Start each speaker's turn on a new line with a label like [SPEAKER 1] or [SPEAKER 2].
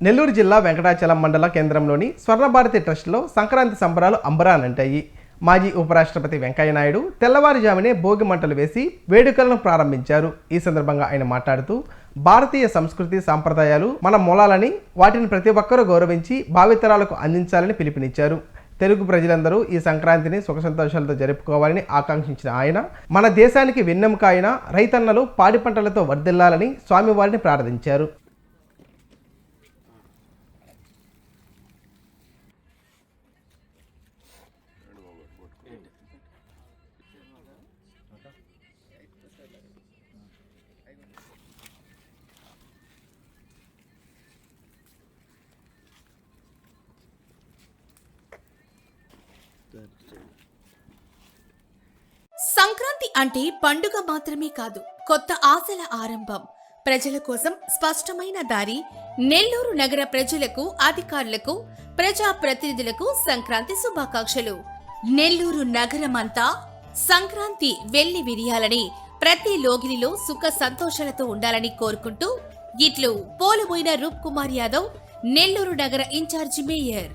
[SPEAKER 1] నెల్లూరు జిల్లా వెంకటాచలం మండల కేంద్రంలోని స్వర్ణభారతి ట్రస్టులో సంక్రాంతి సంబరాలు అంబరానంటాయి. మాజీ ఉపరాష్ట్రపతి వెంకయ్య నాయుడు తెల్లవారుజామునే భోగి మంటలు వేసి వేడుకలను ప్రారంభించారు. ఈ సందర్భంగా ఆయన మాట్లాడుతూ భారతీయ సంస్కృతి సాంప్రదాయాలు మన మూలాలని, వాటిని ప్రతి ఒక్కరూ గౌరవించి భావితరాలకు అందించాలని పిలుపునిచ్చారు. తెలుగు ప్రజలందరూ ఈ సంక్రాంతిని సుఖ సంతోషాలతో జరుపుకోవాలని ఆకాంక్షించిన ఆయన మన దేశానికి వెన్నెముక అయిన రైతన్నలు పాడి పంటలతో వర్ధిల్లాలని స్వామివారిని ప్రార్థించారు.
[SPEAKER 2] సంక్రాంతి అంటే పండుగ మాత్రమే కాదు, కొత్త ఆశల ఆరంభం. ప్రజల కోసం స్పష్టమైన దారి. నెల్లూరు నగర ప్రజలకు, అధికారులకు, ప్రజా ప్రతినిధులకు సంక్రాంతి శుభాకాంక్షలు. నెల్లూరు నగరమంతా సంక్రాంతి వెళ్లి విరియాలని, ప్రతి లోగిలిలో సుఖ సంతోషాలతో ఉండాలని కోరుకుంటూ ఇట్లు పోలుబోయిన రూప్ కుమార్ యాదవ్, నెల్లూరు నగర ఇన్ఛార్జి మేయర్.